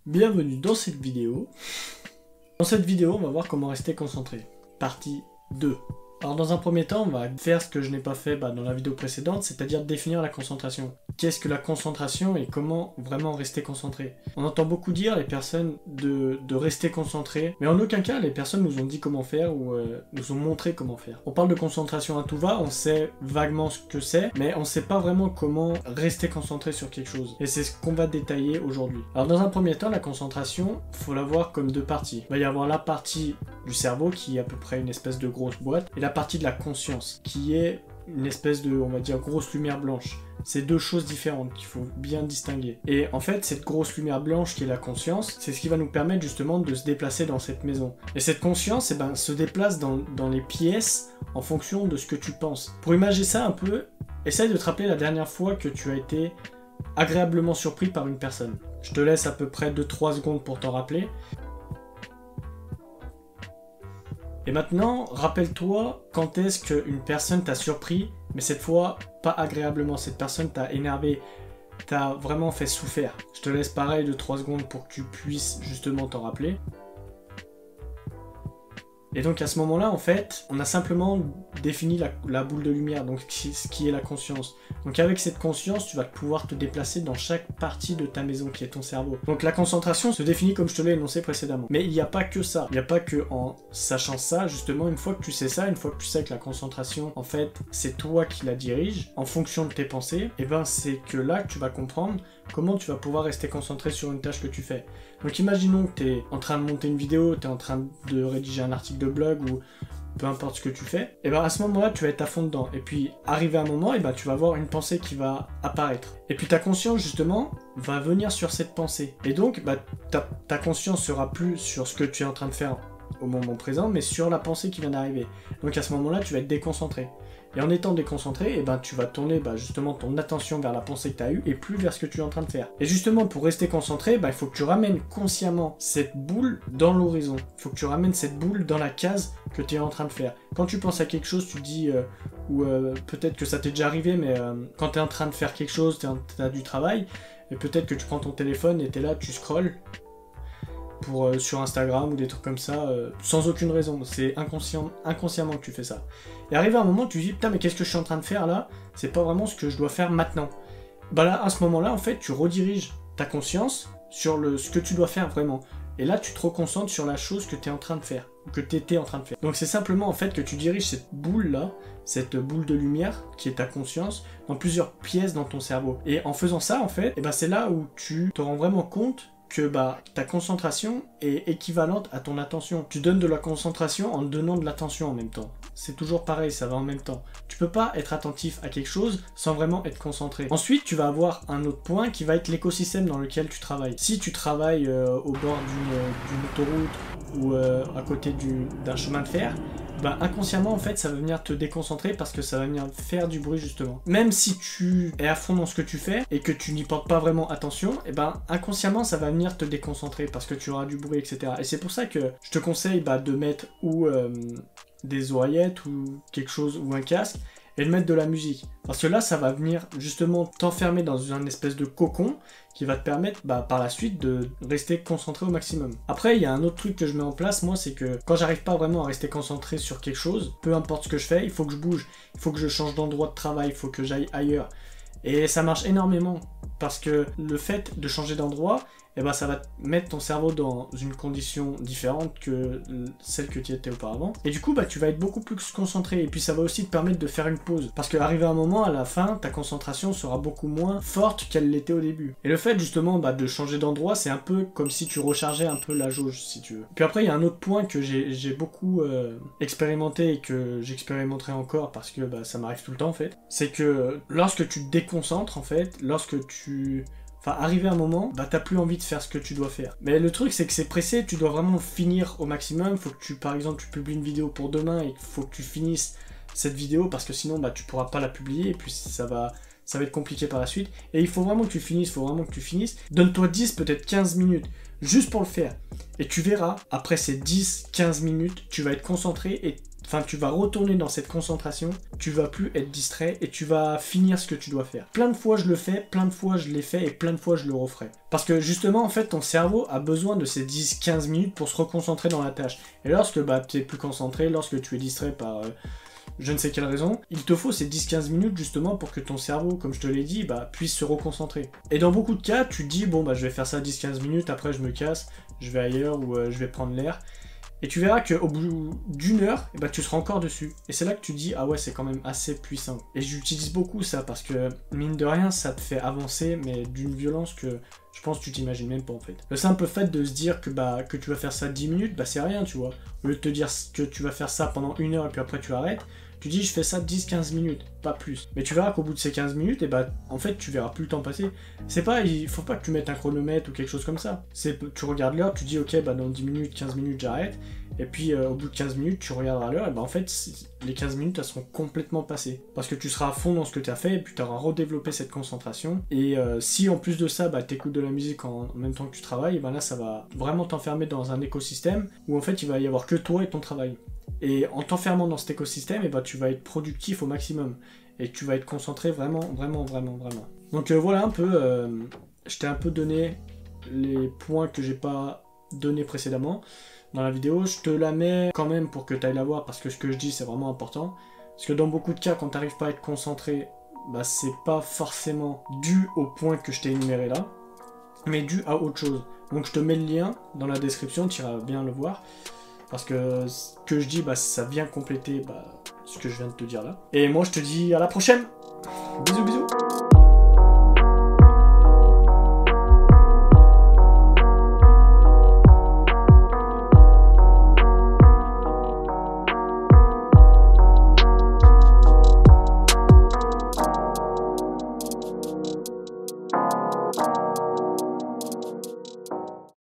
Bienvenue dans cette vidéo. Dans cette vidéo, on va voir comment rester concentré. Partie 2. Alors dans un premier temps, on va faire ce que je n'ai pas fait dans la vidéo précédente, c'est-à-dire définir la concentration. Qu'est-ce que la concentration et comment vraiment rester concentré? On entend beaucoup dire les personnes de rester concentré, mais en aucun cas les personnes nous ont dit comment faire ou nous ont montré comment faire. On parle de concentration à tout va, on sait vaguement ce que c'est, mais on ne sait pas vraiment comment rester concentré sur quelque chose. Et c'est ce qu'on va détailler aujourd'hui. Alors dans un premier temps, la concentration, faut la voir comme deux parties. Il va y avoir la partie du cerveau qui est à peu près une espèce de grosse boîte, et la partie de la conscience qui est une espèce de, on va dire, grosse lumière blanche. C'est deux choses différentes qu'il faut bien distinguer. Et en fait, cette grosse lumière blanche qui est la conscience, c'est ce qui va nous permettre justement de se déplacer dans cette maison. Et cette conscience, se déplace dans les pièces en fonction de ce que tu penses. Pour imaginer ça un peu, essaye de te rappeler la dernière fois que tu as été agréablement surpris par une personne. Je te laisse à peu près 2-3 secondes pour t'en rappeler. Et maintenant, rappelle-toi quand est-ce qu'une personne t'a surpris, mais cette fois, pas agréablement. Cette personne t'a énervé, t'a vraiment fait souffrir. Je te laisse pareil de 3 secondes pour que tu puisses justement t'en rappeler. Et donc à ce moment-là, en fait, on a simplement défini la boule de lumière, donc ce qui est la conscience. Donc avec cette conscience, tu vas pouvoir te déplacer dans chaque partie de ta maison qui est ton cerveau. Donc la concentration se définit comme je te l'ai énoncé précédemment. Mais il n'y a pas que ça. Il n'y a pas que en sachant ça, justement, une fois que tu sais ça, une fois que tu sais que la concentration, en fait, c'est toi qui la dirige, en fonction de tes pensées, et ben c'est que là que tu vas comprendre comment tu vas pouvoir rester concentré sur une tâche que tu fais. Donc imaginons que tu es en train de monter une vidéo, tu es en train de rédiger un article de blog ou peu importe ce que tu fais, et ben à ce moment-là tu vas être à fond dedans. Et puis arrivé à un moment, et ben tu vas avoir une pensée qui va apparaître. Et puis ta conscience justement va venir sur cette pensée. Et donc ta conscience sera plus sur ce que tu es en train de faire au moment présent, mais sur la pensée qui vient d'arriver. Donc à ce moment-là tu vas être déconcentré. Et en étant déconcentré, tu vas tourner justement ton attention vers la pensée que tu as eue et plus vers ce que tu es en train de faire. Et justement, pour rester concentré, il faut que tu ramènes consciemment cette boule dans l'horizon. Il faut que tu ramènes cette boule dans la case que tu es en train de faire. Quand tu penses à quelque chose, tu dis, ou peut-être que ça t'est déjà arrivé, mais quand tu es en train de faire quelque chose, tu as du travail, et peut-être que tu prends ton téléphone et tu es là, tu scrolles, sur Instagram ou des trucs comme ça, sans aucune raison, c'est inconsciemment que tu fais ça. Et arrivé à un moment, tu te dis, putain, mais qu'est-ce que je suis en train de faire là? C'est pas vraiment ce que je dois faire maintenant. Là, à ce moment-là, en fait, tu rediriges ta conscience sur ce que tu dois faire vraiment. Et là, tu te reconcentres sur la chose que tu es en train de faire, ou que tu étais en train de faire. Donc c'est simplement en fait que tu diriges cette boule-là, cette boule de lumière, qui est ta conscience, dans plusieurs pièces dans ton cerveau. Et en faisant ça, en fait, c'est là où tu te rends vraiment compte que ta concentration est équivalente à ton attention. Tu donnes de la concentration en donnant de l'attention en même temps. C'est toujours pareil, ça va en même temps. Tu peux pas être attentif à quelque chose sans vraiment être concentré. Ensuite, tu vas avoir un autre point qui va être l'écosystème dans lequel tu travailles. Si tu travailles au bord d'une autoroute ou à côté d'un chemin de fer, inconsciemment en fait ça va venir te déconcentrer parce que ça va venir faire du bruit justement. Même si tu es à fond dans ce que tu fais et que tu n'y portes pas vraiment attention, inconsciemment ça va venir te déconcentrer parce que tu auras du bruit, etc. Et c'est pour ça que je te conseille de mettre des oreillettes ou quelque chose ou un casque et de mettre de la musique. Parce que là, ça va venir justement t'enfermer dans un espèce de cocon qui va te permettre par la suite de rester concentré au maximum. Après, il y a un autre truc que je mets en place, moi, c'est que quand j'arrive pas vraiment à rester concentré sur quelque chose, peu importe ce que je fais, il faut que je bouge, il faut que je change d'endroit de travail, il faut que j'aille ailleurs. Et ça marche énormément parce que le fait de changer d'endroit, ça va te mettre ton cerveau dans une condition différente que celle que tu étais auparavant. Et du coup, tu vas être beaucoup plus concentré. Et puis ça va aussi te permettre de faire une pause. Parce qu'arrivé à un moment, à la fin, ta concentration sera beaucoup moins forte qu'elle l'était au début. Et le fait justement de changer d'endroit, c'est un peu comme si tu rechargeais un peu la jauge, si tu veux. Puis après, il y a un autre point que j'ai beaucoup expérimenté et que j'expérimenterai encore parce que ça m'arrive tout le temps en fait. C'est que lorsque tu te déconcentres en fait, arrivé à un moment, t'as plus envie de faire ce que tu dois faire. Mais le truc, c'est que c'est pressé, tu dois vraiment finir au maximum. Faut que par exemple, tu publies une vidéo pour demain et il faut que tu finisses cette vidéo parce que sinon, tu pourras pas la publier et puis ça va être compliqué par la suite. Et il faut vraiment que tu finisses, Donne-toi 10, peut-être 15 minutes, juste pour le faire. Et tu verras, après ces 10-15 minutes, tu vas être concentré et enfin tu vas retourner dans cette concentration, tu vas plus être distrait et tu vas finir ce que tu dois faire. Plein de fois je le fais, plein de fois je l'ai fait et plein de fois je le referai. Parce que justement en fait ton cerveau a besoin de ces 10-15 minutes pour se reconcentrer dans la tâche. Et lorsque tu es plus concentré, lorsque tu es distrait par je ne sais quelle raison, il te faut ces 10-15 minutes justement pour que ton cerveau, comme je te l'ai dit, puisse se reconcentrer. Et dans beaucoup de cas, tu te dis, bon je vais faire ça 10-15 minutes, après je me casse, je vais ailleurs ou je vais prendre l'air. Et tu verras qu'au bout d'une heure, tu seras encore dessus. Et c'est là que tu te dis, ah ouais, c'est quand même assez puissant. Et j'utilise beaucoup ça parce que, mine de rien, ça te fait avancer, mais d'une violence que je pense que tu t'imagines même pas en fait. Le simple fait de se dire que tu vas faire ça 10 minutes, c'est rien, tu vois. Au lieu de te dire que tu vas faire ça pendant 1 heure et puis après tu arrêtes, tu dis je fais ça 10-15 minutes, pas plus. Mais tu verras qu'au bout de ces 15 minutes, en fait tu verras plus le temps passer. Il faut pas que tu mettes un chronomètre ou quelque chose comme ça. Tu regardes l'heure, tu dis ok dans 10 minutes, 15 minutes j'arrête. Et puis au bout de 15 minutes, tu regarderas l'heure, et en fait les 15 minutes elles seront complètement passées. Parce que tu seras à fond dans ce que tu as fait et puis tu auras redéveloppé cette concentration. Et si en plus de ça, t'écoutes de la musique en même temps que tu travailles, là ça va vraiment t'enfermer dans un écosystème où en fait il va y avoir que toi et ton travail. Et en t'enfermant dans cet écosystème, tu vas être productif au maximum. Et tu vas être concentré vraiment. Donc voilà un peu, je t'ai un peu donné les points que j'ai pas donné précédemment dans la vidéo. Je te la mets quand même pour que tu ailles la voir parce que ce que je dis c'est vraiment important. Parce que dans beaucoup de cas, quand tu n'arrives pas à être concentré, c'est pas forcément dû au point que je t'ai énuméré là, mais dû à autre chose. Donc je te mets le lien dans la description, tu iras bien le voir. Parce que ce que je dis, ça vient compléter ce que je viens de te dire là. Et moi, je te dis à la prochaine. Bisous, bisous.